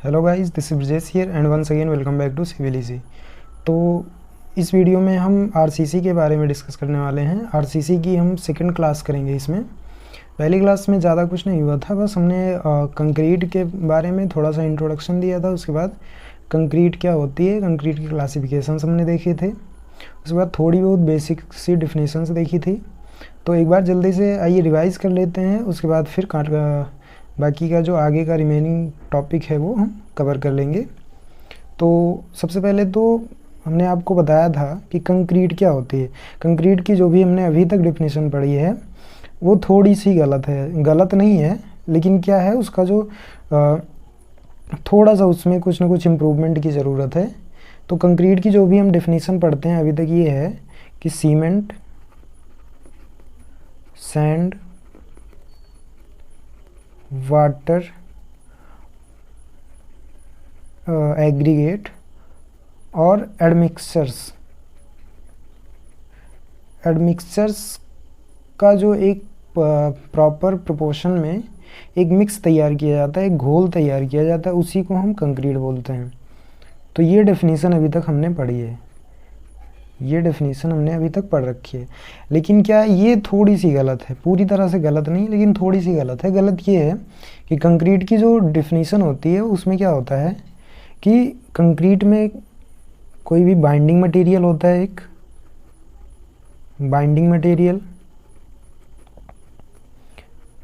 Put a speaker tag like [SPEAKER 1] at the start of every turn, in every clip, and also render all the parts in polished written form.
[SPEAKER 1] Hello guys, this is Brajesh here and once again welcome back to Civil Easy. तो इस video में हम RCC के बारे में डिस्कस करने वाले हैं। आरसीसी की हम सेकंड क्लास करेंगे। इसमें पहली क्लास में ज़्यादा कुछ नहीं हुआ था, बस हमने कंक्रीट के बारे में थोड़ा सा इंट्रोडक्शन दिया था। उसके बाद कंक्रीट क्या होती है, कंक्रीट की क्लासिफिकेशंस हमने देखे थे। उसके बाद थोड़ी बहुत बेसिक सी डिफिनीशंस देखी थी। तो एक बार जल्दी से आइए रिवाइज़ कर लेते हैं, उसके बाद फिर बाकी का जो आगे का रिमेनिंग टॉपिक है वो हम कवर कर लेंगे। तो सबसे पहले तो हमने आपको बताया था कि कंक्रीट क्या होती है। कंक्रीट की जो भी हमने अभी तक डेफिनेशन पढ़ी है वो थोड़ी सी गलत है, गलत नहीं है, लेकिन क्या है उसका जो थोड़ा सा उसमें कुछ ना कुछ इम्प्रूवमेंट की ज़रूरत है। तो कंक्रीट की जो भी हम डेफिनेशन पढ़ते हैं अभी तक ये है कि सीमेंट, सैंड, वाटर, एग्रीगेट और एडमिक्सचर्स का जो एक प्रॉपर प्रोपोर्शन में एक मिक्स तैयार किया जाता है, एक घोल तैयार किया जाता है, उसी को हम कंक्रीट बोलते हैं। तो ये डेफिनेशन अभी तक हमने पढ़ी है, ये डेफिनेशन हमने अभी तक पढ़ रखी है। लेकिन क्या ये थोड़ी सी गलत है, पूरी तरह से गलत नहीं लेकिन थोड़ी सी गलत है। गलत ये है कि कंक्रीट की जो डेफिनेशन होती है उसमें क्या होता है कि कंक्रीट में कोई भी बाइंडिंग मटेरियल होता है, एक बाइंडिंग मटेरियल।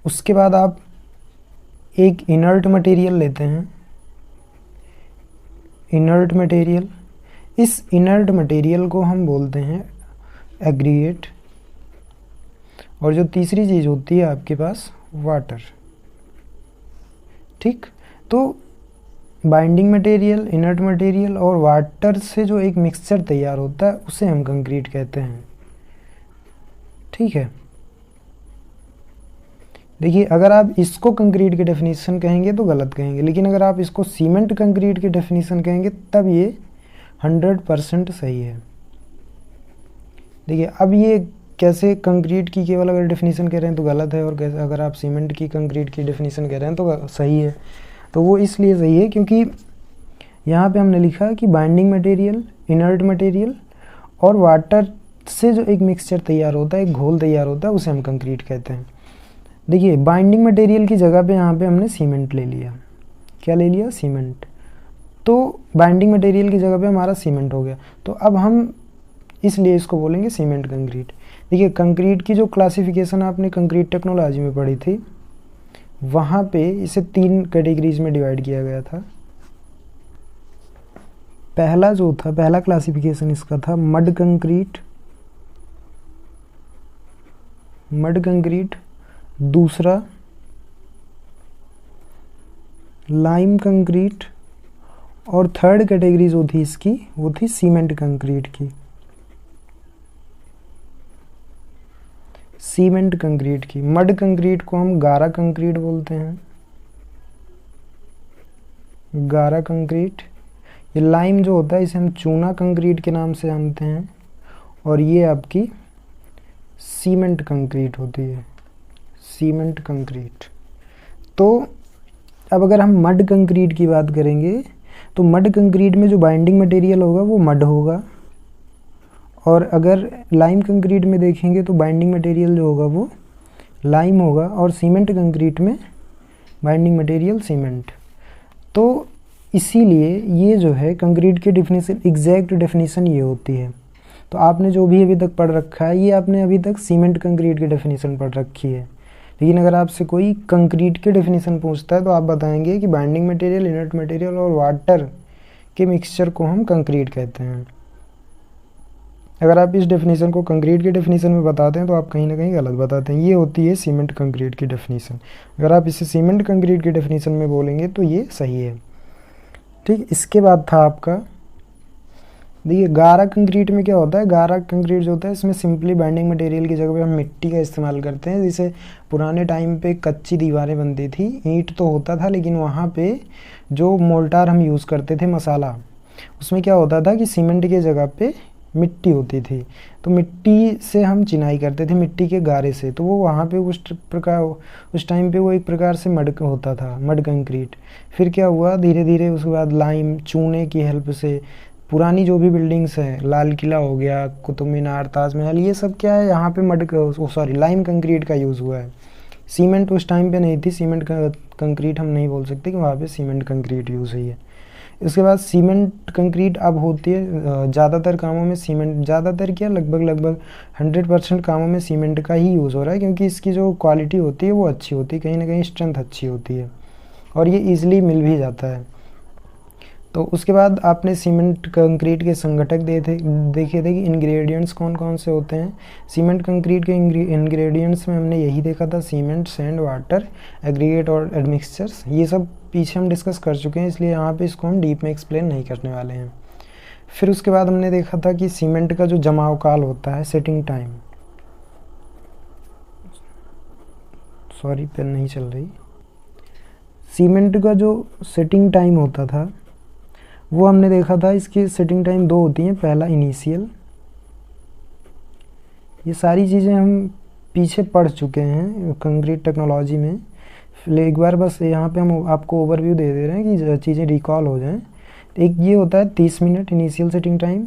[SPEAKER 1] उसके बाद आप एक इनर्ट मटेरियल लेते हैं, इनर्ट मटेरियल। इस इनर्ट मटेरियल को हम बोलते हैं एग्रीगेट। और जो तीसरी चीज़ होती है आपके पास वाटर। ठीक, तो बाइंडिंग मटेरियल, इनर्ट मटेरियल और वाटर से जो एक मिक्सचर तैयार होता है उसे हम कंक्रीट कहते हैं। ठीक है, देखिए अगर आप इसको कंक्रीट की डेफिनेशन कहेंगे तो गलत कहेंगे, लेकिन अगर आप इसको सीमेंट कंक्रीट की डेफिनेशन कहेंगे तब ये 100% सही है। देखिए अब ये कैसे कंक्रीट की केवल अगर डेफिनेशन कह रहे हैं तो गलत है, और कैसे अगर आप सीमेंट की कंक्रीट की डेफिनेशन कह रहे हैं तो सही है। तो वो इसलिए सही है क्योंकि यहाँ पे हमने लिखा कि बाइंडिंग मटेरियल, इनर्ट मटेरियल और वाटर से जो एक मिक्सचर तैयार होता है, एक घोल तैयार होता है, उसे हम कंक्रीट कहते हैं। देखिए बाइंडिंग मटेरियल की जगह पे यहाँ पे हमने सीमेंट ले लिया। क्या ले लिया? सीमेंट। तो बाइंडिंग मटेरियल की जगह पे हमारा सीमेंट हो गया। तो अब हम इसलिए इसको बोलेंगे सीमेंट कंक्रीट। देखिए कंक्रीट की जो क्लासिफिकेशन आपने कंक्रीट टेक्नोलॉजी में पढ़ी थी, वहाँ पे इसे 3 कैटेगरीज में डिवाइड किया गया था। पहला जो था, पहला क्लासिफिकेशन इसका था मड कंक्रीट, मड कंक्रीट। दूसरा लाइम कंक्रीट और थर्ड कैटेगरी जो थी इसकी वो थी सीमेंट कंक्रीट की। सीमेंट कंक्रीट की। मड कंक्रीट को हम गारा कंक्रीट बोलते हैं, गारा कंक्रीट। ये लाइम जो होता है इसे हम चूना कंक्रीट के नाम से जानते हैं, और ये आपकी सीमेंट कंक्रीट होती है, सीमेंट कंक्रीट। तो अब अगर हम मड कंक्रीट की बात करेंगे तो मड कंक्रीट में जो बाइंडिंग मटेरियल होगा वो मड होगा, और अगर लाइम कंक्रीट में देखेंगे तो बाइंडिंग मटेरियल जो होगा वो लाइम होगा, और सीमेंट कंक्रीट में बाइंडिंग मटेरियल सीमेंट। तो इसीलिए ये जो है कंक्रीट की डेफिनेशन, एग्जैक्ट डेफिनेशन ये होती है। तो आपने जो भी अभी तक पढ़ रखा है ये आपने अभी तक सीमेंट कंक्रीट की डेफिनेशन पढ़ रखी है। लेकिन अगर आपसे कोई कंक्रीट की डेफिनेशन पूछता है तो आप बताएंगे कि बाइंडिंग मटेरियल, इनर्ट मटेरियल और वाटर के मिक्सचर को हम कंक्रीट कहते हैं। अगर आप इस डेफिनेशन को कंक्रीट की डेफिनेशन में बताते हैं तो आप कहीं ना कहीं गलत बताते हैं। ये होती है सीमेंट कंक्रीट की डेफिनेशन। अगर आप इसे सीमेंट कंक्रीट की डेफिनेशन में बोलेंगे तो ये सही है। ठीक, इसके बाद था आपका, देखिए गारा कंक्रीट में क्या होता है। गारा कंक्रीट जो होता है इसमें सिंपली बाइंडिंग मटेरियल की जगह पे हम मिट्टी का इस्तेमाल करते हैं। जैसे पुराने टाइम पे कच्ची दीवारें बनती थी, ईंट तो होता था लेकिन वहाँ पे जो मोल्टार हम यूज़ करते थे, मसाला, उसमें क्या होता था कि सीमेंट की जगह पे मिट्टी होती थी, तो मिट्टी से हम चिनाई करते थे, मिट्टी के गारे से। तो वो वहाँ पे उस टाइम पे वो एक प्रकार से मड होता था, मड कंक्रीट। फिर क्या हुआ, धीरे धीरे उसके बाद लाइम, चूने की हेल्प से पुरानी जो भी बिल्डिंग्स हैं, लाल किला हो गया, कुतुब मीनार, ताजमहल, ये सब क्या है, यहाँ पे लाइम कंक्रीट का यूज़ हुआ है। सीमेंट उस टाइम पे नहीं थी, सीमेंट का कंक्रीट हम नहीं बोल सकते कि वहाँ पे सीमेंट कंक्रीट यूज़ हुई है। इसके बाद सीमेंट कंक्रीट अब होती है ज़्यादातर कामों में सीमेंट, ज़्यादातर क्या, लगभग 100% कामों में सीमेंट का ही यूज़ हो रहा है, क्योंकि इसकी जो क्वालिटी होती है वो अच्छी होती है, कहीं ना कहीं स्ट्रेंथ अच्छी होती है और ये ईज़िली मिल भी जाता है। तो उसके बाद आपने सीमेंट कंक्रीट के संगठक देखे थे कि इंग्रेडिएंट्स कौन कौन से होते हैं। सीमेंट कंक्रीट के इंग्रेडिएंट्स में हमने यही देखा था, सीमेंट, सैंड, वाटर, एग्रीगेट और एडमिक्सचर्स। ये सब पीछे हम डिस्कस कर चुके हैं, इसलिए यहाँ पे इसको हम डीप में एक्सप्लेन नहीं करने वाले हैं। फिर उसके बाद हमने देखा था कि सीमेंट का जो जमाव काल होता है, सेटिंग टाइम, सॉरी पेन नहीं चल रही, सीमेंट का जो सेटिंग टाइम होता था वो हमने देखा था। इसकी सेटिंग टाइम 2 होती हैं। पहला इनिशियल, ये सारी चीज़ें हम पीछे पढ़ चुके हैं कंक्रीट टेक्नोलॉजी में, एक बार बस यहाँ पे हम आपको ओवरव्यू दे दे रहे हैं कि चीज़ें रिकॉल हो जाएं। एक ये होता है 30 मिनट इनिशियल सेटिंग टाइम,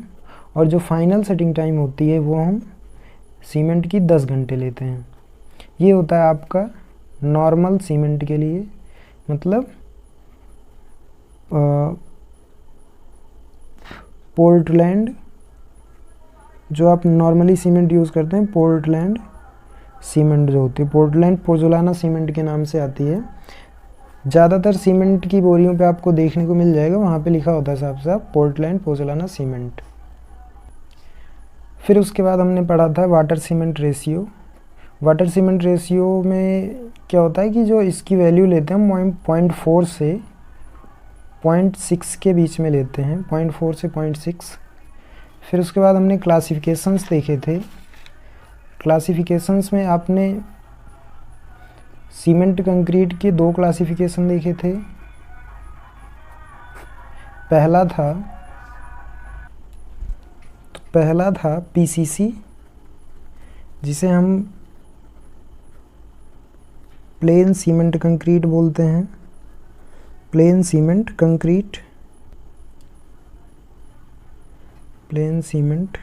[SPEAKER 1] और जो फाइनल सेटिंग टाइम होती है वो हम सीमेंट की 10 घंटे लेते हैं। ये होता है आपका नॉर्मल सीमेंट के लिए, मतलब पोर्टलैंड, जो आप नॉर्मली सीमेंट यूज़ करते हैं, पोर्टलैंड सीमेंट जो होती है, पोर्टलैंड पोज़ोलाना सीमेंट के नाम से आती है। ज़्यादातर सीमेंट की बोरियों पे आपको देखने को मिल जाएगा, वहाँ पे लिखा होता है साफ साफ पोर्टलैंड पोज़ोलाना सीमेंट। फिर उसके बाद हमने पढ़ा था water cement ratio. Water cement ratio में क्या होता है कि जो इसकी वैल्यू लेते हैं हम 0.4 से 0.6 के बीच में लेते हैं, 0.4 से 0.6। फिर उसके बाद हमने क्लासिफिकेशंस देखे थे। क्लासिफिकेशंस में आपने सीमेंट कंक्रीट के 2 क्लासिफिकेशन देखे थे। पहला था पीसीसी, जिसे हम प्लेन सीमेंट कंक्रीट बोलते हैं, plane cement concrete, plane cement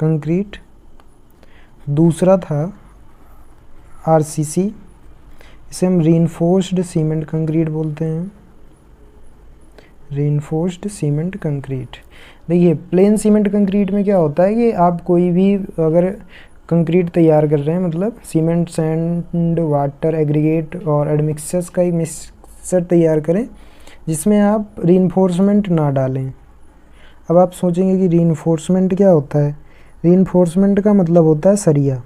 [SPEAKER 1] concrete. दूसरा था आरसीसी, इसे हम रीइंफोर्स्ड सीमेंट कंक्रीट बोलते हैं, रीइंफोर्स्ड सीमेंट कंक्रीट। देखिए प्लेन सीमेंट कंक्रीट में क्या होता है कि आप कोई भी अगर कंक्रीट तैयार कर रहे हैं, मतलब सीमेंट, सैंड, वाटर, एग्रीगेट और एडमिक्सचर्स का एक मिक्सचर तैयार करें जिसमें आप रीइंफोर्समेंट ना डालें। अब आप सोचेंगे कि रीइंफोर्समेंट क्या होता है। रीइंफोर्समेंट का मतलब होता है सरिया,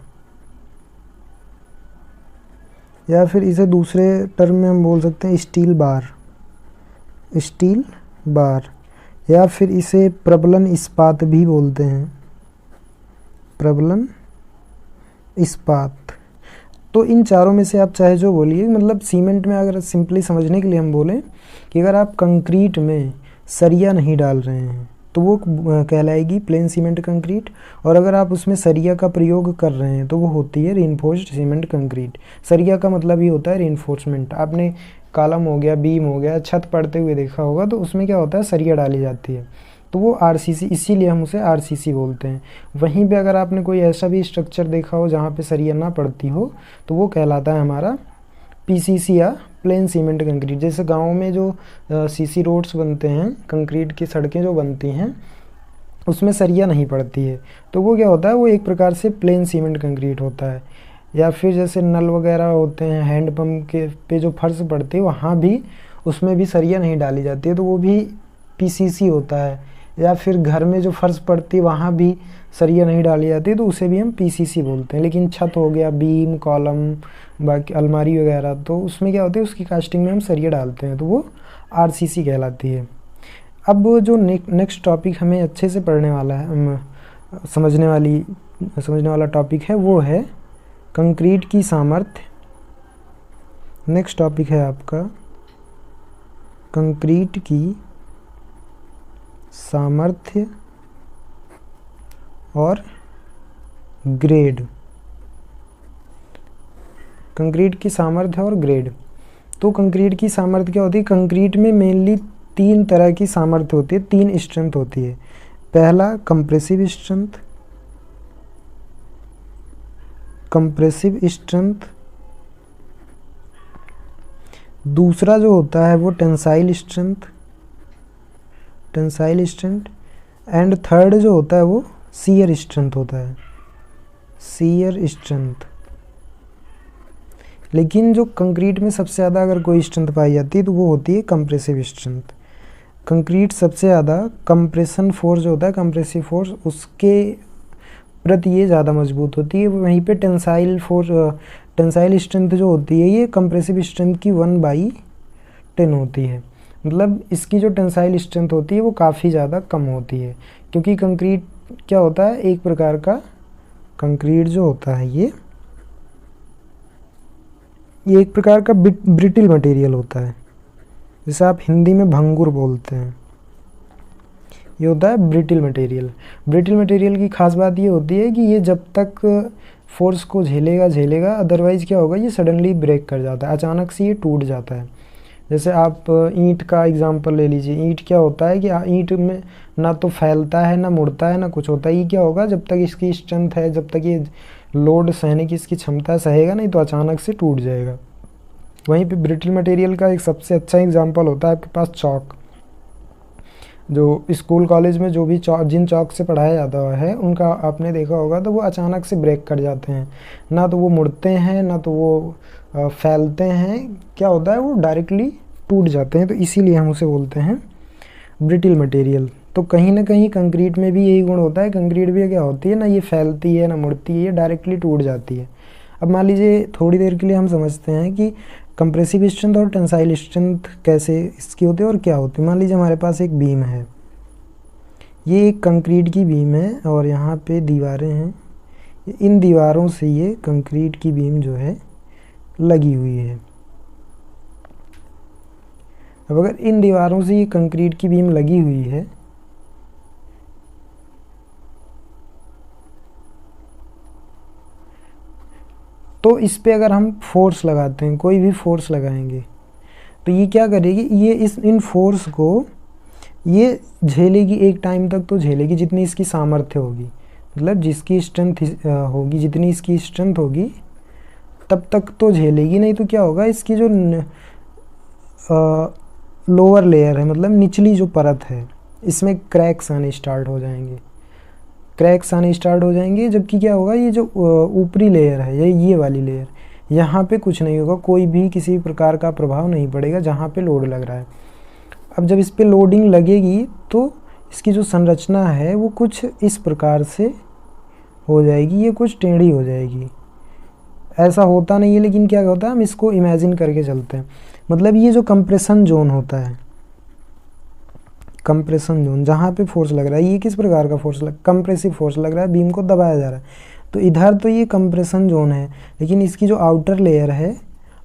[SPEAKER 1] या फिर इसे दूसरे टर्म में हम बोल सकते हैं स्टील बार, स्टील बार, या फिर इसे प्रबलन इस्पात भी बोलते हैं, प्रबलन इस्पात। तो इन चारों में से आप चाहे जो बोलिए, मतलब सीमेंट में अगर सिंपली समझने के लिए हम बोलें कि अगर आप कंक्रीट में सरिया नहीं डाल रहे हैं तो वो कहलाएगी प्लेन सीमेंट कंक्रीट, और अगर आप उसमें सरिया का प्रयोग कर रहे हैं तो वो होती है रीइंफोर्स्ड सीमेंट कंक्रीट। सरिया का मतलब ही होता है रीइंफोर्समेंट। आपने कॉलम हो गया, बीम हो गया, छत पड़ते हुए देखा होगा, तो उसमें क्या होता है, सरिया डाली जाती है, तो वो आरसीसी, इसीलिए हम उसे आरसीसी बोलते हैं। वहीं पे अगर आपने कोई ऐसा भी स्ट्रक्चर देखा हो जहाँ पे सरिया ना पड़ती हो तो वो कहलाता है हमारा पीसीसी या प्लेन सीमेंट कंक्रीट। जैसे गाँव में जो सीसी रोड्स बनते हैं, कंक्रीट की सड़कें जो बनती हैं, उसमें सरिया नहीं पड़ती है, तो वो क्या होता है, वो एक प्रकार से प्लेन सीमेंट कंक्रीट होता है। या फिर जैसे नल वगैरह होते हैं, हैंडपम्प के पे जो फर्श पड़ती है, वहाँ भी उसमें भी सरिया नहीं डाली जाती है, तो वो भी पीसीसी होता है। या फिर घर में जो फर्श पड़ती है वहाँ भी सरिया नहीं डाली जाती है, तो उसे भी हम पीसीसी बोलते हैं। लेकिन छत हो गया, बीम, कॉलम, बाकी अलमारी वगैरह, तो उसमें क्या होता है, उसकी कास्टिंग में हम सरिया डालते हैं, तो वो आरसीसी कहलाती है। अब जो नेक्स्ट टॉपिक हमें अच्छे से पढ़ने वाला है, समझने वाला टॉपिक है, वो है कंक्रीट की सामर्थ्य। नेक्स्ट टॉपिक है आपका कंक्रीट की सामर्थ्य और ग्रेड, कंक्रीट की सामर्थ्य और ग्रेड। तो कंक्रीट की सामर्थ्य क्या होती है, कंक्रीट में मेनली 3 तरह की सामर्थ्य होती है, 3 स्ट्रेंथ होती है। पहला कंप्रेसिव स्ट्रेंथ, दूसरा जो होता है वो टेंसाइल स्ट्रेंथ, एंड थर्ड जो होता है वो शियर स्ट्रेंथ होता है, शियर स्ट्रेंथ। लेकिन जो कंक्रीट में सबसे ज़्यादा अगर कोई स्ट्रेंथ पाई जाती है तो वो होती है कंप्रेसिव स्ट्रेंथ। कंक्रीट सबसे ज़्यादा कंप्रेशन फोर्स जो होता है, कंप्रेसिव फोर्स, उसके प्रति ये ज़्यादा मजबूत होती है। वहीं पे टेंसाइल स्ट्रेंथ जो होती है ये कंप्रेसिव स्ट्रेंथ की 1/10 होती है। मतलब इसकी जो टेंसाइल स्ट्रेंथ होती है वो काफ़ी ज़्यादा कम होती है, क्योंकि कंक्रीट क्या होता है, एक प्रकार का कंक्रीट जो होता है ये एक प्रकार का ब्रिटिल मटेरियल होता है, जिसे आप हिंदी में भंगुर बोलते हैं। ये होता है ब्रिटिल मटेरियल। ब्रिटिल मटेरियल की खास बात ये होती है कि ये जब तक फोर्स को झेलेगा, अदरवाइज़ क्या होगा, ये सडनली ब्रेक कर जाता है, अचानक से ये टूट जाता है। जैसे आप ईंट का एग्जांपल ले लीजिए। ईंट क्या होता है कि ईंट में ना तो फैलता है, ना मुड़ता है, ना कुछ होता है। ये क्या होगा, जब तक इसकी स्ट्रेंथ है, जब तक ये लोड सहने की इसकी क्षमता सहेगा, नहीं तो अचानक से टूट जाएगा। वहीं पे ब्रिटिल मटेरियल का एक सबसे अच्छा एग्जांपल होता है आपके पास चॉक। जो स्कूल कॉलेज में जो भी जिन चॉक से पढ़ाया जाता है उनका आपने देखा होगा, तो वो अचानक से ब्रेक कर जाते हैं, ना तो वो मुड़ते हैं, ना तो वो फैलते हैं। क्या होता है, वो डायरेक्टली टूट जाते हैं। तो इसीलिए हम उसे बोलते हैं ब्रिटिल मटेरियल। तो कहीं ना कहीं कंक्रीट में भी यही गुण होता है। कंक्रीट भी क्या होती है, ना ये फैलती है, ना मुड़ती है, ये डायरेक्टली टूट जाती है। अब मान लीजिए थोड़ी देर के लिए हम समझते हैं कि कंप्रेसिव स्ट्रेंथ और टेंसाइल स्ट्रेंथ कैसे इसकी होती है और क्या होती है। मान लीजिए हमारे पास एक बीम है, ये एक कंक्रीट की बीम है और यहाँ पे दीवारें हैं। इन दीवारों से ये कंक्रीट की बीम जो है लगी हुई है। अब अगर इन दीवारों से ये कंक्रीट की बीम लगी हुई है, तो इस पे अगर हम फोर्स लगाते हैं, कोई भी फोर्स लगाएंगे, तो ये क्या करेगी, ये इन फोर्स को ये झेलेगी। एक टाइम तक तो झेलेगी जितनी इसकी सामर्थ्य होगी, मतलब जिसकी स्ट्रेंथ होगी, जितनी इसकी स्ट्रेंथ होगी तब तक तो झेलेगी। नहीं तो क्या होगा, इसकी जो लोअर लेयर है, मतलब निचली जो परत है, इसमें क्रैक्स आने स्टार्ट हो जाएंगे। जबकि क्या होगा, ये जो ऊपरी लेयर है, ये वाली लेयर, यहाँ पे कुछ नहीं होगा, कोई भी किसी प्रकार का प्रभाव नहीं पड़ेगा जहाँ पे लोड लग रहा है। अब जब इस पे लोडिंग लगेगी तो इसकी जो संरचना है वो कुछ इस प्रकार से हो जाएगी, ये कुछ टेढ़ी हो जाएगी। ऐसा होता नहीं है, लेकिन क्या होता है, हम इसको इमेजिन करके चलते हैं। मतलब ये जो कंप्रेशन जोन होता है, कंप्रेशन जोन जहाँ पे फोर्स लग रहा है, ये किस प्रकार का फोर्स कंप्रेसिव फोर्स लग रहा है, बीम को दबाया जा रहा है। तो इधर तो ये कंप्रेशन जोन है, लेकिन इसकी जो आउटर लेयर है,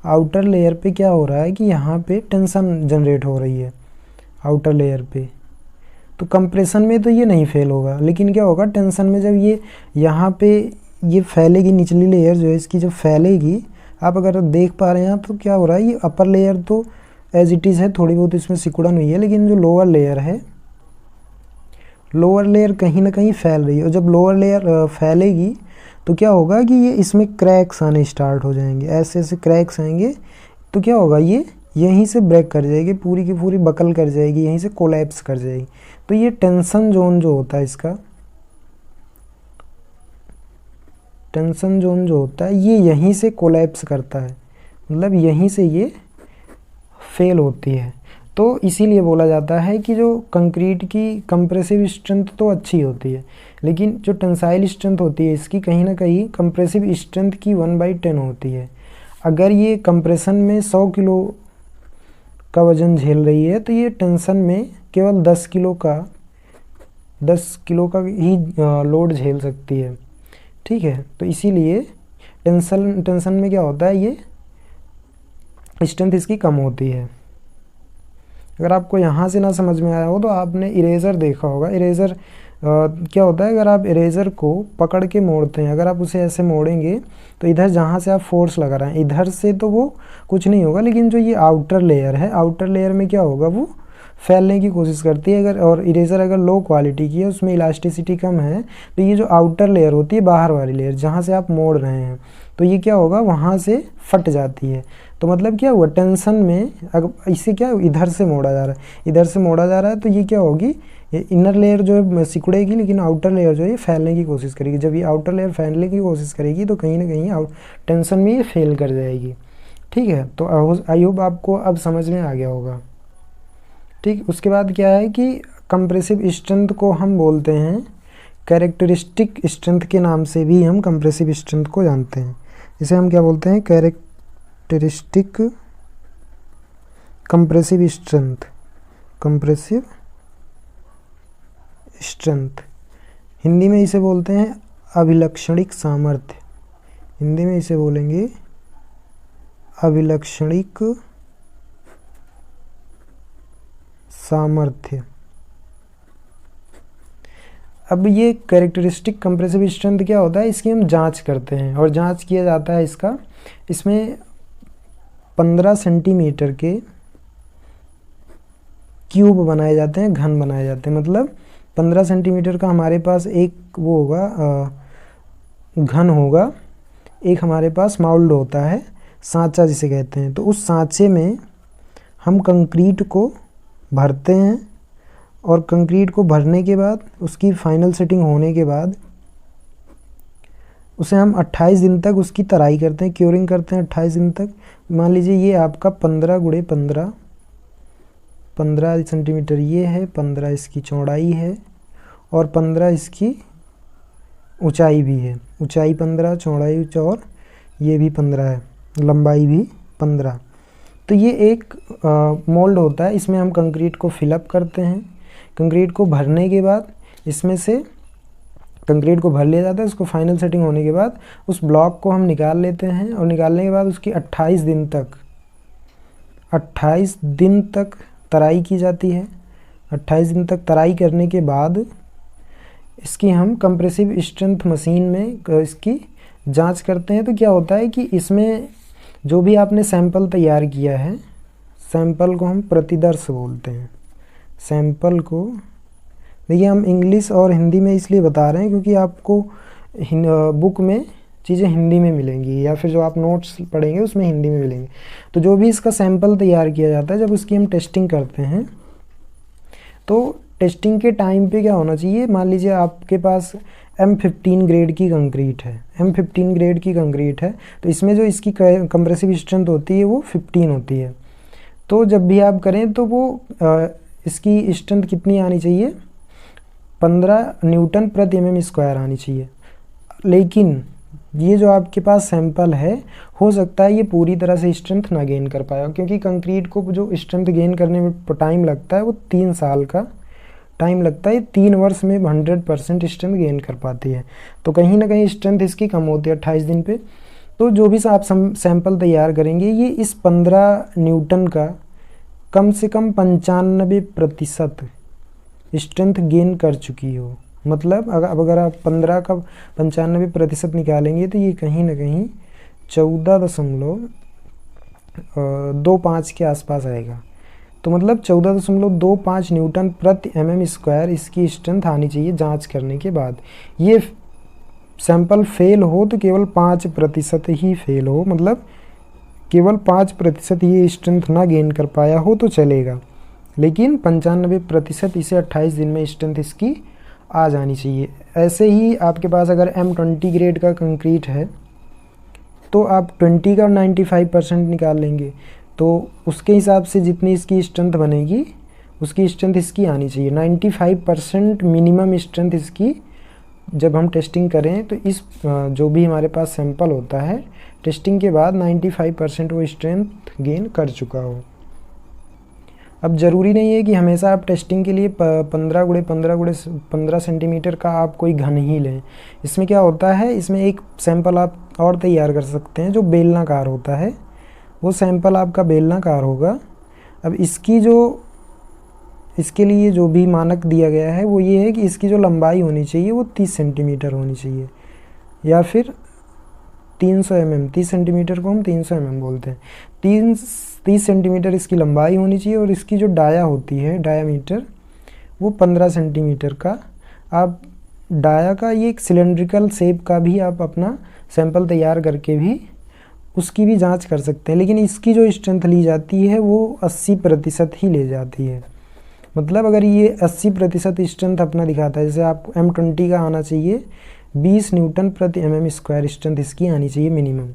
[SPEAKER 1] आउटर लेयर पे क्या हो रहा है कि यहाँ पे टेंशन जनरेट हो रही है आउटर लेयर पे। तो कंप्रेशन में तो ये नहीं फेल होगा, लेकिन क्या होगा, टेंशन में जब ये यहाँ पे ये फैलेगी, निचली लेयर जो है इसकी जब फैलेगी, आप अगर देख पा रहे हैं तो क्या हो रहा है, ये अपर लेयर तो एज इट इज़ है, थोड़ी बहुत इसमें सिकुड़न हुई है, लेकिन जो लोअर लेयर है, लोअर लेयर कहीं ना कहीं फैल रही है। और जब लोअर लेयर फैलेगी तो क्या होगा कि ये इसमें क्रैक्स आने स्टार्ट हो जाएंगे, ऐसे ऐसे क्रैक्स आएंगे। तो क्या होगा, ये यहीं से ब्रेक कर जाएगी, पूरी की पूरी बकल कर जाएगी, यहीं से कोलैप्स कर जाएगी। तो ये टेंशन जोन जो होता है, इसका टेंशन जोन जो होता है, ये यहीं से कोलैप्स करता है, मतलब यहीं से ये फेल होती है। तो इसीलिए बोला जाता है कि जो कंक्रीट की कंप्रेसिव स्ट्रेंथ तो अच्छी होती है, लेकिन जो टेंसाइल स्ट्रेंथ होती है इसकी कहीं ना कहीं कंप्रेसिव स्ट्रेंथ की 1/10 होती है। अगर ये कंप्रेशन में 100 किलो का वज़न झेल रही है, तो ये टेंशन में केवल 10 किलो का ही लोड झेल सकती है। ठीक है, तो इसीलिए टेंशन में क्या होता है, ये स्ट्रेंथ इसकी कम होती है। अगर आपको यहाँ से ना समझ में आया हो तो आपने इरेज़र देखा होगा। इरेज़र क्या होता है, अगर आप इरेज़र को पकड़ के मोड़ते हैं, अगर आप उसे ऐसे मोड़ेंगे तो इधर जहाँ से आप फोर्स लगा रहे हैं इधर से तो वो कुछ नहीं होगा, लेकिन जो ये आउटर लेयर है, आउटर लेयर में क्या होगा, वो फैलने की कोशिश करती है। अगर और इरेज़र अगर लो क्वालिटी की है, उसमें इलास्टिसिटी कम है, तो ये जो आउटर लेयर होती है, बाहर वाली लेयर जहाँ से आप मोड़ रहे हैं, तो ये क्या होगा, वहाँ से फट जाती है। तो मतलब क्या हुआ, टेंशन में अगर इसे क्या इधर से मोड़ा जा रहा है, इधर से मोड़ा जा रहा है, तो ये क्या होगी, ये इनर लेयर जो है सिकुड़ेगी, लेकिन आउटर लेयर जो है फैलने की कोशिश करेगी। जब ये आउटर लेयर फैलने की कोशिश करेगी तो कहीं ना कहीं टेंशन में ये फेल कर जाएगी। ठीक है, तो आई होप आपको अब समझ में आ गया होगा। ठीक, उसके बाद क्या है कि कंप्रेसिव स्ट्रेंथ को हम बोलते हैं कैरेक्टरिस्टिक स्ट्रेंथ के नाम से भी हम कंप्रेसिव स्ट्रेंथ को जानते हैं। इसे हम क्या बोलते हैं, characteristic compressive strength, compressive strength. Hindi में इसे बोलते हैं अभिलक्षणिक सामर्थ्य, हिंदी में इसे बोलेंगे अभिलक्षणिक सामर्थ्य। अब ये कैरेक्टरिस्टिक कंप्रेसिव स्ट्रेंथ क्या होता है, इसकी हम जांच करते हैं और जांच किया जाता है इसका, इसमें 15 सेंटीमीटर के क्यूब बनाए जाते हैं, घन बनाए जाते हैं। मतलब 15 सेंटीमीटर का हमारे पास एक वो होगा, घन होगा, एक हमारे पास माउल्ड होता है, सांचा जिसे कहते हैं। तो उस सांचे में हम कंक्रीट को भरते हैं और कंक्रीट को भरने के बाद उसकी फाइनल सेटिंग होने के बाद उसे हम 28 दिन तक उसकी तराई करते हैं, क्योरिंग करते हैं 28 दिन तक। मान लीजिए ये आपका 15 × 15 सेंटीमीटर ये है, 15 इसकी चौड़ाई है और 15 इसकी ऊंचाई भी है। ऊंचाई 15, चौड़ाई और ये भी 15 है, लंबाई भी 15। तो ये एक मोल्ड होता है, इसमें हम कंक्रीट को फिलअप करते हैं। कंक्रीट को भरने के बाद इसमें से कंक्रीट को भर लिया जाता है, उसको फाइनल सेटिंग होने के बाद उस ब्लॉक को हम निकाल लेते हैं और निकालने के बाद उसकी 28 दिन तक तराई की जाती है। 28 दिन तक तराई करने के बाद इसकी हम कंप्रेसिव स्ट्रेंथ मशीन में इसकी जांच करते हैं। तो क्या होता है कि इसमें जो भी आपने सैंपल तैयार किया है, सैंपल को हम प्रतिदर्श बोलते हैं। सैंपल को देखिए, हम इंग्लिश और हिंदी में इसलिए बता रहे हैं क्योंकि आपको बुक में चीज़ें हिंदी में मिलेंगी या फिर जो आप नोट्स पढ़ेंगे उसमें हिंदी में मिलेंगे। तो जो भी इसका सैंपल तैयार किया जाता है, जब उसकी हम टेस्टिंग करते हैं, तो टेस्टिंग के टाइम पे क्या होना चाहिए, मान लीजिए आपके पास M15 ग्रेड की कंक्रीट है, M15 ग्रेड की कंक्रीट है, तो इसमें जो इसकी कंप्रेसिव स्ट्रेंथ होती है वो 15 होती है। तो जब भी आप करें तो वो इसकी स्ट्रेंथ कितनी आनी चाहिए, 15 न्यूटन प्रति mm² आनी चाहिए। लेकिन ये जो आपके पास सैंपल है, हो सकता है ये पूरी तरह से स्ट्रेंथ ना गेन कर पाया, क्योंकि कंक्रीट को जो स्ट्रेंथ गेन करने में टाइम लगता है वो 3 साल का टाइम लगता है। 3 वर्ष में 100% स्ट्रेंथ गेन कर पाती है। तो कहीं ना कहीं स्ट्रेंथ इसकी कम होती है 28 दिन पे। तो जो भी आप सैंपल तैयार करेंगे, ये इस 15 न्यूटन का कम से कम 95% स्ट्रेंथ गेन कर चुकी हो। मतलब अगर आप 15 का 95% निकालेंगे तो ये कहीं ना कहीं 14.25 के आसपास आएगा। तो मतलब 14.25 न्यूटन प्रति mm² इसकी स्ट्रेंथ आनी चाहिए जांच करने के बाद। ये सैंपल फेल हो तो केवल 5% ही फेल हो, मतलब केवल 5% ये स्ट्रेंथ ना गेन कर पाया हो तो चलेगा, लेकिन 95% इसे 28 दिन में स्ट्रेंथ इसकी आ जानी चाहिए। ऐसे ही आपके पास अगर M20 ग्रेड का कंक्रीट है तो आप 20 का 95% निकाल लेंगे, तो उसके हिसाब से जितनी इसकी स्ट्रेंथ बनेगी उसकी स्ट्रेंथ इसकी आनी चाहिए। 95% मिनिमम स्ट्रेंथ इसकी जब हम टेस्टिंग करें तो इस जो भी हमारे पास सैंपल होता है, टेस्टिंग के बाद 95% वो स्ट्रेंथ गेन कर चुका हो। अब ज़रूरी नहीं है कि हमेशा आप टेस्टिंग के लिए 15 × 15 सेंटीमीटर का आप कोई घन ही लें। इसमें क्या होता है, इसमें एक सैंपल आप और तैयार कर सकते हैं जो बेलनाकार होता है। वो सैंपल आपका बेलनाकार होगा। अब इसकी जो इसके लिए जो भी मानक दिया गया है वो ये है कि इसकी जो लंबाई होनी चाहिए वो 30 सेंटीमीटर होनी चाहिए, या फिर 300 mm। 30 सेंटीमीटर को हम 300 mm बोलते हैं। 30 सेंटीमीटर इसकी लंबाई होनी चाहिए, और इसकी जो डाया होती है, डायामीटर, वो 15 सेंटीमीटर का। आप डाया का ये एक सिलेंड्रिकल शेप का भी आप अपना सैंपल तैयार करके भी उसकी भी जांच कर सकते हैं, लेकिन इसकी जो स्ट्रेंथ ली जाती है वो 80% ही ले जाती है। मतलब अगर ये 80% स्ट्रेंथ अपना दिखाता है, जैसे आपको M20 का आना चाहिए 20 न्यूटन प्रति mm स्क्वायर स्ट्रेंथ इसकी आनी चाहिए मिनिमम,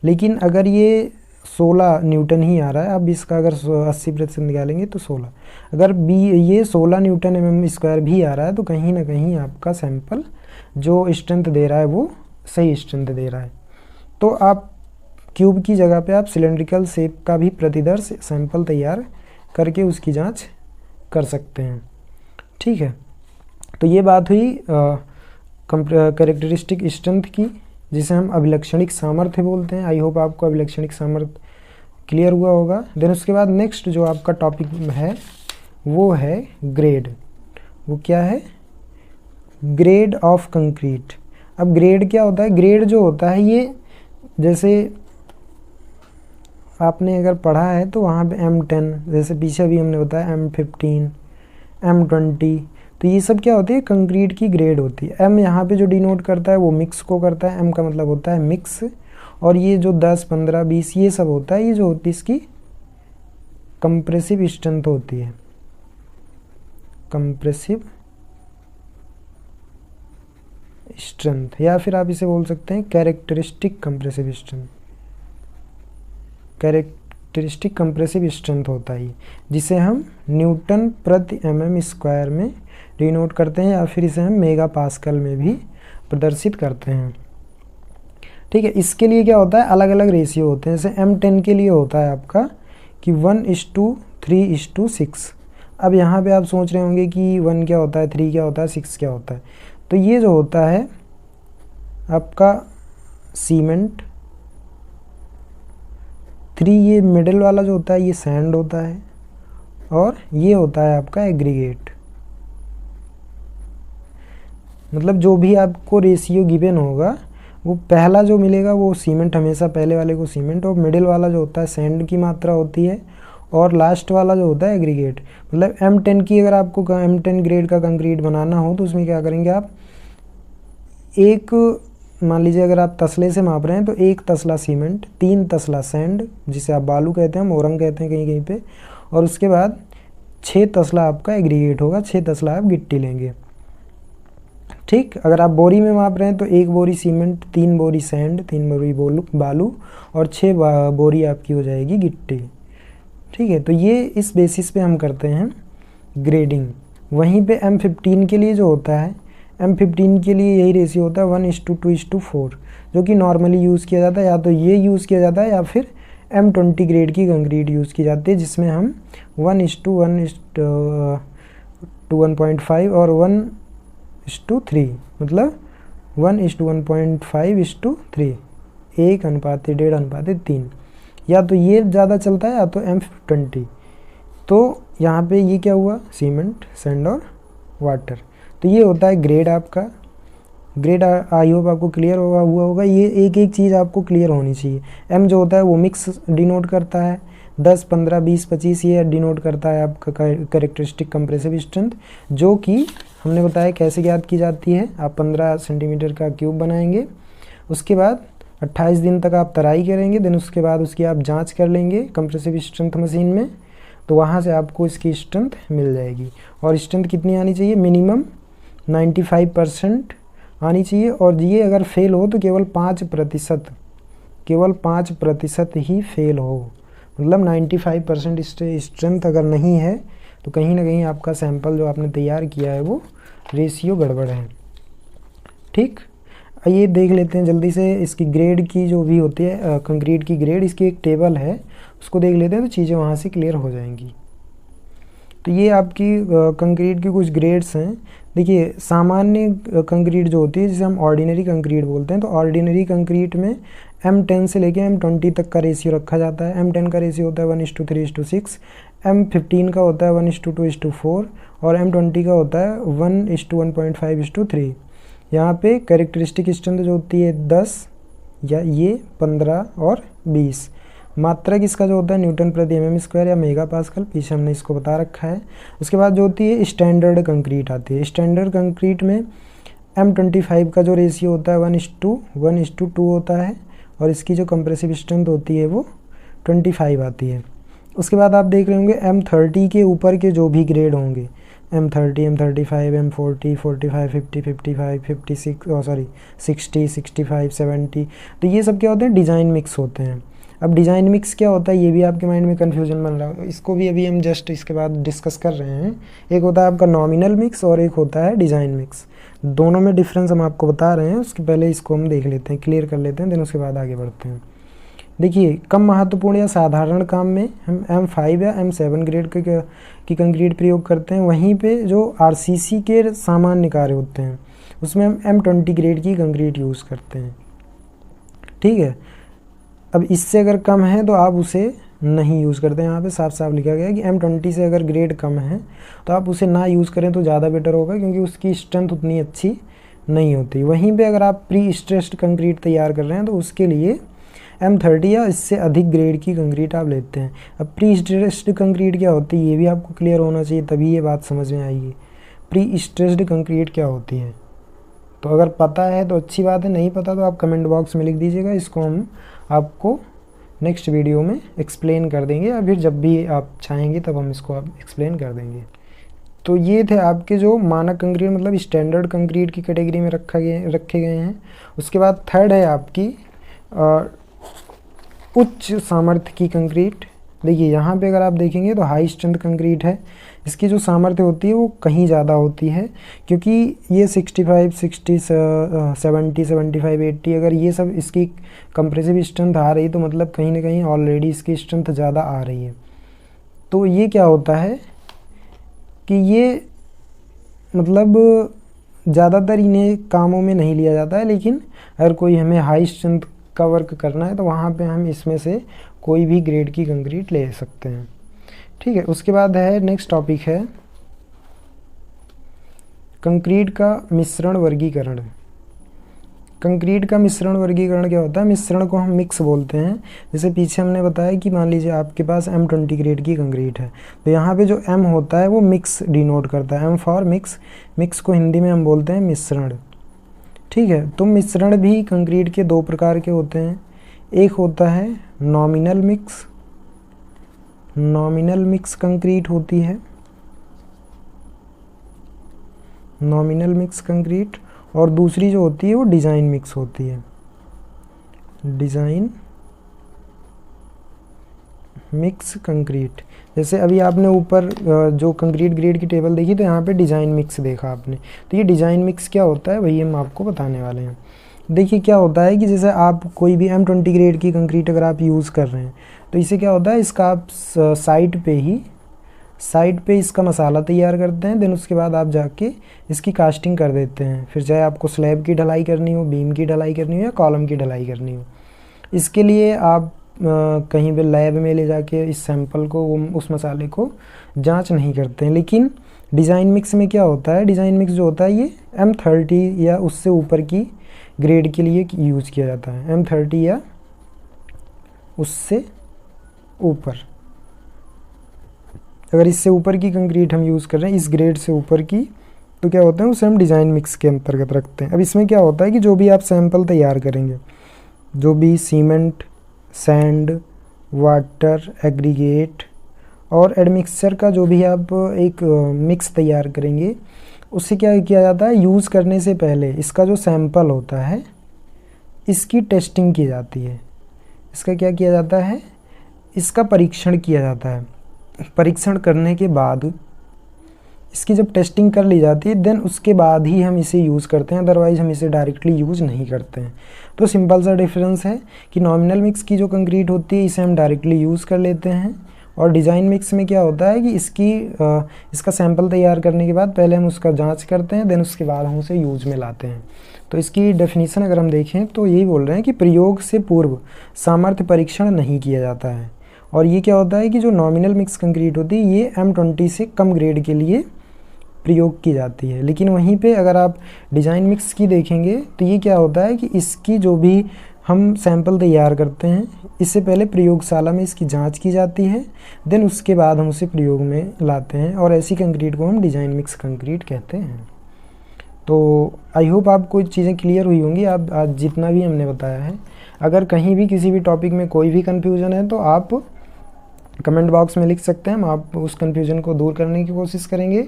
[SPEAKER 1] लेकिन अगर ये 16 न्यूटन ही आ रहा है, अब इसका अगर 80% निकालेंगे तो 16, अगर ये 16 न्यूटन mm स्क्वायर भी आ रहा है तो कहीं ना कहीं आपका सैंपल जो स्ट्रेंथ दे रहा है वो सही स्ट्रेंथ दे रहा है। तो आप क्यूब की जगह पे आप सिलेंड्रिकल शेप का भी प्रतिदर्श सैंपल तैयार करके उसकी जांच कर सकते हैं। ठीक है, तो ये बात हुई कैरेक्टरिस्टिक स्ट्रेंथ की, जिसे हम अभिलक्षणिक सामर्थ्य बोलते हैं। आई होप आपको अभिलक्षणिक सामर्थ्य क्लियर हुआ होगा। देन उसके बाद नेक्स्ट जो आपका टॉपिक है वो है ग्रेड। वो क्या है? Grade of concrete. अब ग्रेड क्या होता है? ग्रेड जो होता है ये, जैसे आपने अगर पढ़ा है तो वहाँ पे M10, जैसे पीछे भी हमने बताया M15, M20, तो ये सब क्या होती है? कंक्रीट की ग्रेड होती है। M यहाँ पे जो डिनोट करता है वो मिक्स को करता है, M का मतलब होता है मिक्स, और ये जो 10, 15, 20 ये सब होता है, ये जो होती है इसकी कंप्रेसिव स्ट्रेंथ होती है। कंप्रेसिव स्ट्रेंथ, या फिर आप इसे बोल सकते हैं characteristic compressive strength. Characteristic compressive strength होता है, जिसे हम न्यूटन प्रति mm स्क्वायर में डिनोट करते हैं, या फिर इसे हम मेगा पास्कल में भी प्रदर्शित करते हैं। ठीक है, इसके लिए क्या होता है? अलग अलग रेशियो होते हैं। जैसे M10 के लिए होता है आपका कि 1:3:6। अब यहाँ पे आप सोच रहे होंगे कि 1 क्या होता है, 3 क्या होता है, 6 क्या होता है। तो ये जो होता है आपका सीमेंट, 3 ये मिडिल वाला जो होता है ये सैंड होता है, और ये होता है आपका एग्रीगेट। मतलब जो भी आपको रेशियो गिवन होगा वो पहला जो मिलेगा वो सीमेंट, हमेशा पहले वाले को सीमेंट, और मिडिल वाला जो होता है सैंड की मात्रा होती है, और लास्ट वाला जो होता है एग्रीगेट। मतलब M10 की अगर आपको M10 ग्रेड का कंक्रीट बनाना हो तो उसमें क्या करेंगे आप, एक मान लीजिए अगर आप तसले से माप रहे हैं तो 1 तसला सीमेंट, 3 तसला सैंड जिसे आप बालू कहते हैं, मोरंग कहते हैं कहीं कहीं पे, और उसके बाद 6 तसला आपका एग्रीगेट होगा, 6 तसला आप गिट्टी लेंगे। ठीक, अगर आप बोरी में माप रहे हैं तो 1 बोरी सीमेंट, 3 बोरी सैंड, 3 बोरी बालू, और 6 बोरी आपकी हो जाएगी गिट्टी। ठीक है, तो ये इस बेसिस पे हम करते हैं ग्रेडिंग। वहीं पे M15 के लिए जो होता है, M15 के लिए यही रेशियो होता है 1:2:4, जो कि नॉर्मली यूज़ किया जाता है, या तो ये यूज़ किया जाता है या फिर M20 ग्रेड की कंक्रीट यूज़ की जाती है, जिसमें हम 1:1:1.5 और 1:3, मतलब 1:1.5:3, 1:1.5:3, या तो ये ज़्यादा चलता है या तो M20। तो यहाँ पे ये क्या हुआ? सीमेंट, सैंड और वाटर। तो ये होता है ग्रेड आपका। ग्रेड आई होप आपको क्लियर हुआ होगा। ये एक एक चीज़ आपको क्लियर होनी चाहिए। M जो होता है वो मिक्स डिनोट करता है, 10, 15, 20, 25 ये डिनोट करता है आपका कैरेक्टरिस्टिक कंप्रेसिव स्ट्रेंथ, जो कि हमने बताया कैसे ज्ञात की जाती है। आप 15 सेंटीमीटर का क्यूब बनाएंगे, उसके बाद 28 दिन तक आप तराई करेंगे, देन उसके बाद उसकी आप जांच कर लेंगे कंप्रेसिव स्ट्रेंथ मशीन में, तो वहाँ से आपको इसकी स्ट्रेंथ मिल जाएगी। और स्ट्रेंथ कितनी आनी चाहिए? मिनिमम 95% आनी चाहिए, और ये अगर फेल हो तो केवल 5% ही फेल हो। मतलब 95% स्ट्रेंथ अगर नहीं है तो कहीं ना कहीं आपका सैंपल जो आपने तैयार किया है वो रेशियो गड़बड़ है। ठीक, आइए देख लेते हैं जल्दी से इसकी ग्रेड की जो भी होती है कंक्रीट की ग्रेड, इसकी एक टेबल है, उसको देख लेते हैं तो चीज़ें वहाँ से क्लियर हो जाएंगी। तो ये आपकी कंक्रीट की कुछ ग्रेड्स हैं। देखिए, सामान्य कंक्रीट जो होती है जिसे हम ऑर्डिनरी कंक्रीट बोलते हैं, तो ऑर्डिनरी कंक्रीट में M10 से लेके M20 तक का रेशियो रखा जाता है। M10 का रेशियो होता है 1:3:6, M15 का होता है 1:2:4 और M20 का होता है 1:1.5:3। यहाँ पे कैरेक्टरिस्टिक स्ट्रेंथ जो होती है 10 या ये 15 और 20। मात्रक इसका जो होता है न्यूटन प्रति mm² या मेगा पास्कल, पीछे हमने इसको बता रखा है। उसके बाद जो होती है स्टैंडर्ड कंक्रीट आती है। स्टैंडर्ड कंक्रीट में M25 का जो रेशियो होता है 1:1:2 होता है और इसकी जो कंप्रेसिव स्ट्रेंथ होती है वो 25 आती है। उसके बाद आप देख रहे होंगे M30 के ऊपर के जो भी ग्रेड होंगे, M30, M35, M40, 45, 50, 55, 56 60, 65, 70, तो ये सब क्या होते हैं, डिज़ाइन मिक्स होते हैं। अब डिज़ाइन मिक्स क्या होता है ये भी आपके माइंड में कन्फ्यूजन बन रहा है, इसको भी अभी हम जस्ट इसके बाद डिस्कस कर रहे हैं। एक होता है आपका नॉमिनल मिक्स और एक होता है डिज़ाइन मिक्स। दोनों में डिफरेंस हम आपको बता रहे हैं, उसके पहले इसको हम देख लेते हैं, क्लियर कर लेते हैं, देन उसके बाद आगे बढ़ते हैं। देखिए, कम महत्वपूर्ण या साधारण काम में हम M5 या M7 ग्रेड की कंक्रीट प्रयोग करते हैं। वहीं पे जो RCC के सामान्य कार्य होते हैं उसमें हम M20 ग्रेड की कंक्रीट यूज़ करते हैं। ठीक है, अब इससे अगर कम है तो आप उसे नहीं यूज़ करते हैं। यहाँ पे साफ साफ लिखा गया है कि M20 से अगर ग्रेड कम है तो आप उसे ना यूज़ करें तो ज़्यादा बेटर होगा, क्योंकि उसकी स्ट्रेंथ उतनी अच्छी नहीं होती। वहीं पे अगर आप प्री स्ट्रेस्ड कंक्रीट तैयार कर रहे हैं तो उसके लिए M30 या इससे अधिक ग्रेड की कंक्रीट आप लेते हैं। अब प्री स्ट्रेस्ड कंक्रीट क्या होती है ये भी आपको क्लियर होना चाहिए, तभी ये बात समझ में आएगी। प्री स्ट्रेस्ड कंक्रीट क्या होती है, तो अगर पता है तो अच्छी बात है, नहीं पता तो आप कमेंट बॉक्स में लिख दीजिएगा। इसको हम आपको नेक्स्ट वीडियो में एक्सप्लेन कर देंगे, या फिर जब भी आप चाहेंगे तब हम इसको आप एक्सप्लेन कर देंगे। तो ये थे आपके जो मानक कंक्रीट, मतलब स्टैंडर्ड कंक्रीट की कैटेगरी में रखे गए हैं। उसके बाद थर्ड है आपकी उच्च सामर्थ्य की कंक्रीट। देखिए, यहाँ पे अगर आप देखेंगे तो हाई स्ट्रेंथ कंक्रीट है, इसकी जो सामर्थ्य होती है वो कहीं ज़्यादा होती है, क्योंकि ये 65, 60, 70, 75, 80 अगर ये सब इसकी कंप्रेसिव स्ट्रेंथ आ रही तो मतलब कहीं ना कहीं ऑलरेडी इसकी स्ट्रेंथ ज़्यादा आ रही है। तो ये क्या होता है कि ये मतलब ज़्यादातर इन्हें कामों में नहीं लिया जाता है, लेकिन अगर कोई हमें हाई स्ट्रेंथ का वर्क करना है तो वहाँ पे हम इसमें से कोई भी ग्रेड की कंक्रीट ले सकते हैं। ठीक है, उसके बाद है नेक्स्ट टॉपिक है कंक्रीट का मिश्रण वर्गीकरण। कंक्रीट का मिश्रण वर्गीकरण क्या होता है, मिश्रण को हम मिक्स बोलते हैं। जैसे पीछे हमने बताया कि मान लीजिए आपके पास M20 ग्रेड की कंक्रीट है, तो यहाँ पे जो M होता है वो मिक्स डिनोट करता है, M फॉर मिक्स। मिक्स को हिंदी में हम बोलते हैं मिश्रण। ठीक है, तो मिश्रण भी कंक्रीट के दो प्रकार के होते हैं। एक होता है nominal mix, nominal mix concrete होती है, नॉमिनल मिक्स कंक्रीट, और दूसरी जो होती है वो डिज़ाइन मिक्स होती है, डिज़ाइन मिक्स कंक्रीट। जैसे अभी आपने ऊपर जो कंक्रीट ग्रेड की टेबल देखी तो यहाँ पे डिज़ाइन मिक्स देखा आपने, तो ये डिज़ाइन मिक्स क्या होता है वही हम आपको बताने वाले हैं। देखिए, क्या होता है कि जैसे आप कोई भी M20 ग्रेड की कंक्रीट अगर आप यूज़ कर रहे हैं तो इससे क्या होता है, इसका आप साइड पे इसका मसाला तैयार करते हैं, देन उसके बाद आप जाके इसकी कास्टिंग कर देते हैं। फिर चाहे आपको स्लैब की ढलाई करनी हो, बीम की ढलाई करनी हो या कॉलम की ढलाई करनी हो, इसके लिए आप कहीं पे लैब में ले जाके इस सैंपल को, उस मसाले को जांच नहीं करते हैं। लेकिन डिज़ाइन मिक्स में क्या होता है, डिज़ाइन मिक्स जो होता है ये M30 या उससे ऊपर की ग्रेड के लिए यूज़ किया जाता है। M30 या उससे ऊपर, अगर इससे ऊपर की कंक्रीट हम यूज़ कर रहे हैं, इस ग्रेड से ऊपर की, तो क्या होता है उसे हम डिज़ाइन मिक्स के अंतर्गत रखते हैं। अब इसमें क्या होता है कि जो भी आप सैंपल तैयार करेंगे, जो भी सीमेंट, सैंड, वाटर, एग्रीगेट और एडमिक्सचर का जो भी आप एक मिक्स तैयार करेंगे, उससे क्या किया जाता है, यूज़ करने से पहले इसका जो सैंपल होता है इसकी टेस्टिंग की जाती है। इसका क्या किया जाता है, इसका परीक्षण किया जाता है। परीक्षण करने के बाद इसकी जब टेस्टिंग कर ली जाती है, देन उसके बाद ही हम इसे यूज़ करते हैं, अदरवाइज़ हम इसे डायरेक्टली यूज़ नहीं करते हैं। तो सिंपल सा डिफरेंस है कि नॉमिनल मिक्स की जो कंक्रीट होती है इसे हम डायरेक्टली यूज़ कर लेते हैं, और डिज़ाइन मिक्स में क्या होता है कि इसका सैंपल तैयार करने के बाद पहले हम उसका जांच करते हैं, देन उसके बाद हम उसे यूज़ में लाते हैं। तो इसकी डेफिनेशन अगर हम देखें तो यही बोल रहे हैं कि प्रयोग से पूर्व सामर्थ्य परीक्षण नहीं किया जाता है, और ये क्या होता है कि जो नॉमिनल मिक्स कंक्रीट होती है ये M20 से कम ग्रेड के लिए प्रयोग की जाती है। लेकिन वहीं पे अगर आप डिज़ाइन मिक्स की देखेंगे तो ये क्या होता है कि इसकी जो भी हम सैंपल तैयार करते हैं इससे पहले प्रयोगशाला में इसकी जांच की जाती है, देन उसके बाद हम उसे प्रयोग में लाते हैं और ऐसी कंक्रीट को हम डिज़ाइन मिक्स कंक्रीट कहते हैं। तो आई होप आपको चीज़ें क्लियर हुई होंगी आप आज जितना भी हमने बताया है। अगर कहीं भी किसी भी टॉपिक में कोई भी कन्फ्यूज़न है तो आप कमेंट बॉक्स में लिख सकते हैं, हम आप उस कन्फ्यूज़न को दूर करने की कोशिश करेंगे,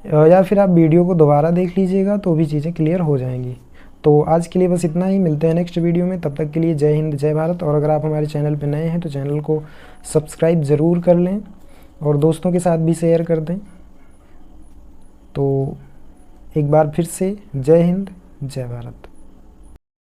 [SPEAKER 1] या फिर आप वीडियो को दोबारा देख लीजिएगा तो भी चीज़ें क्लियर हो जाएंगी। तो आज के लिए बस इतना ही, मिलते हैं नेक्स्ट वीडियो में, तब तक के लिए जय हिंद जय भारत। और अगर आप हमारे चैनल पर नए हैं तो चैनल को सब्सक्राइब ज़रूर कर लें और दोस्तों के साथ भी शेयर कर दें। तो एक बार फिर से जय हिंद जय भारत।